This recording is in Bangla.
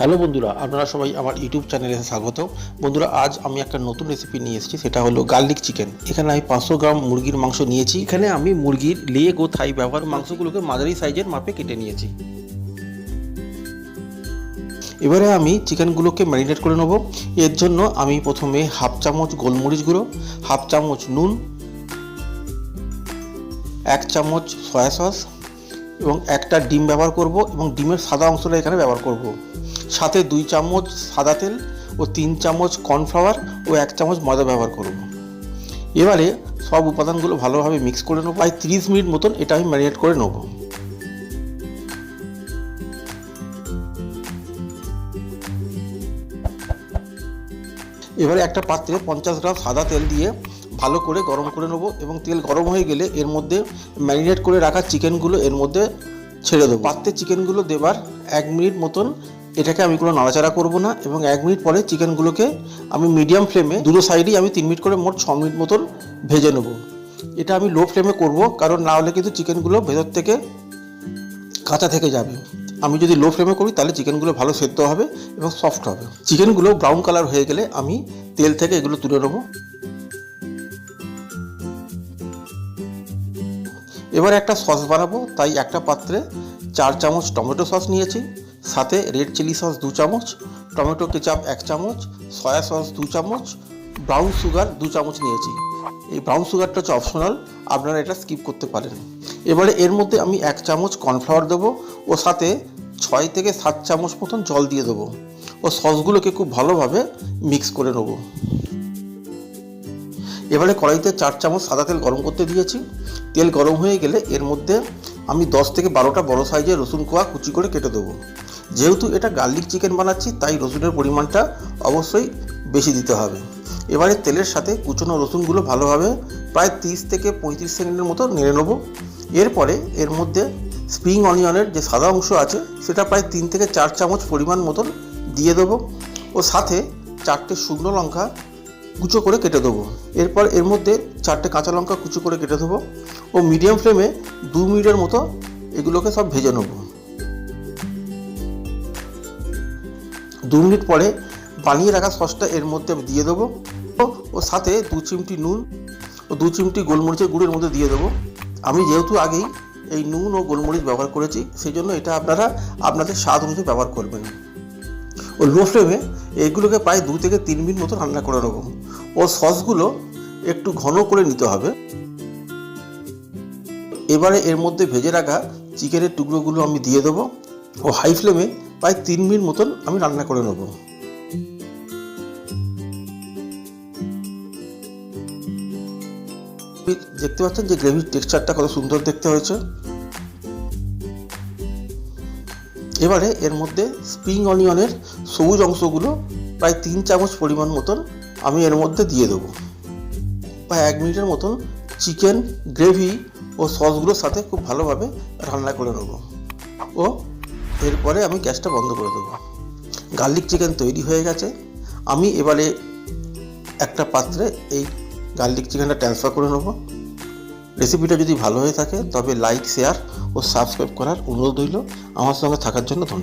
হ্যালো বন্ধুরা, আপনারা সবাই আমার ইউটিউব চ্যানেলে স্বাগত। বন্ধুরা, আজ আমি একটা নতুন রেসিপি নিয়ে এসেছি, সেটা হলো গার্লিক চিকেন। এখানে আমি 500 গ্রাম মুরগির মাংস নিয়েছি। এখানে আমি মুরগির লেগ ও থাই ব্যবহার মাংসগুলোকে মাঝারি সাইজের মাপে কেটে নিয়েছি। এবারে আমি চিকেনগুলোকে ম্যারিনেট করে নেব। এর জন্য আমি প্রথমে হাফ চামচ গোলমরিচ গুঁড়ো, হাফ চামচ নুন, 1 চামচ সয়া সস এবং একটা ডিম ব্যবহার করব এবং ডিমের সাদা অংশটা এখানে ব্যবহার করব। সাথে 2 চামচ সাদা তেল ও 3 চামচ কর্নফ্লাওয়ার ও 1 চামচ ময়দা ব্যবহার করব। এবারে সব উপাদানগুলো ভালোভাবে মিক্স করে নেব। প্রায় 30 মিনিট মতন এটা আমি ম্যারিনেট করে নেব। এবারে একটা পাত্রে 50 গ্রাম সাদা তেল দিয়ে ভালো করে গরম করে নেব এবং তেল গরম হয়ে গেলে এর মধ্যে ম্যারিনেট করে রাখা চিকেনগুলো এর মধ্যে ছেড়ে দেবো। পাত্রে চিকেনগুলো দেবার 1 মিনিট মতন এটাকে আমি কোনো নাড়াচাড়া করব না এবং 1 মিনিট পরে চিকেনগুলোকে আমি মিডিয়াম ফ্লেমে দুটো সাইডেই আমি 3 মিনিট করে মোট 6 মিনিট মতন ভেজে নেব। এটা আমি লো ফ্লেমে করব, কারণ না হলে কিন্তু চিকেনগুলো ভেতর থেকে কাঁচা থেকে যাবে। আমি যদি লো ফ্লেমে করি তাহলে চিকেনগুলো ভালো সেদ্ধ হবে এবং সফট হবে। চিকেনগুলো ব্রাউন কালার হয়ে গেলে আমি তেল থেকে এগুলো তুলে নেব। এবার একটা সস বানাবো, তাই একটা পাত্রে 4 চামচ টমেটো সস নিয়েছি, সাথে রেড চিলি সস 2 চামচ, টমেটো কেচাপ 1 চামচ, সয়া সস 2 চামচ, ব্রাউন সুগার 2 চামচ নিয়েছি। এই ব্রাউন সুগারটা হচ্ছে অপশনাল, আপনারা এটা স্কিপ করতে পারেন। এবারে এর মধ্যে আমি 1 চামচ কর্নফ্লাওয়ার দেবো ও সাথে 6 থেকে 7 চামচ মতন জল দিয়ে দেবো ও সসগুলোকে খুব ভালোভাবে মিক্স করে নেব। এবারে কড়াইতে 4 চামচ সাদা তেল গরম করতে দিয়েছি। তেল গরম হয়ে গেলে এর মধ্যে আমি 10 থেকে 12টা বড় সাইজের রসুন কোয়া কুচি করে কেটে দেবো। যেহেতু এটা গার্লিক চিকেন বানাচ্ছি, তাই রসুনের পরিমাণটা অবশ্যই বেশি দিতে হবে। এবারে তেলের সাথে কুচনো রসুনগুলো ভালোভাবে প্রায় 30 থেকে 35 সেকেন্ডের মতো নেড়ে নেবো। এরপরে এর মধ্যে স্প্রিং অনিয়নের যে সাদা অংশ আছে সেটা প্রায় 3 থেকে 4 চামচ পরিমাণ মতন দিয়ে দেবো ও সাথে 4টে শুকনো লঙ্কা কুচো করে কেটে দেবো। এরপর এর মধ্যে 4টে কাঁচা লঙ্কা কুচো করে কেটে দেবো ও মিডিয়াম ফ্লেমে 2 মিনিটের মতো এগুলোকে সব ভেজে নেব। 2 মিনিট পরে বানিয়ে রাখা সসটা এর মধ্যে দিয়ে দেবো ও সাথে 2 চিমটি নুন ও 2 চিমটি গোলমরিচের গুঁড়োর মধ্যে দিয়ে দেবো। আমি যেহেতু আগেই এই নুন ও গোলমরিচ ব্যবহার করেছি, সেই জন্য এটা আপনারা আপনাদের স্বাদ অনুযায়ী ব্যবহার করবেন। ও লো ফ্লেমে এইগুলোকে প্রায় 2 থেকে 3 মিনিট মতো রান্না করে নেব ও সসগুলো একটু ঘন করে নিতে হবে। এবারে এর মধ্যে ভেজে রাখা চিকেনের টুকরোগুলো আমি দিয়ে দেবো ও হাই ফ্লেমে প্রায় 3 মিনিট মতন আমি রান্না করে নেব। দেখতে পাচ্ছেন যে গ্রেভির টেক্সচারটা কত সুন্দর দেখতে হয়েছে। এবারে এর মধ্যে স্প্রিং অনিয়নের সবুজ অংশগুলো প্রায় 3 চামচ পরিমাণ মতন আমি এর মধ্যে দিয়ে দেবো। প্রায় 1 মিনিটের মতন চিকেন গ্রেভি ও সসগুলোর সাথে খুব ভালোভাবে রান্না করে নেব ও এরপরে আমি গ্যাসটা বন্ধ করে দেবো। গার্লিক চিকেন তৈরি হয়ে গেছে। আমি এবারে একটা পাত্রে এই গার্লিক চিকেনটা ট্রান্সফার করে নেব। রেসিপিটা যদি ভালো হয়ে থাকে তবে লাইক, শেয়ার ও সাবস্ক্রাইব করার অনুরোধ রইল। আমার সঙ্গে থাকার জন্য ধন্যবাদ।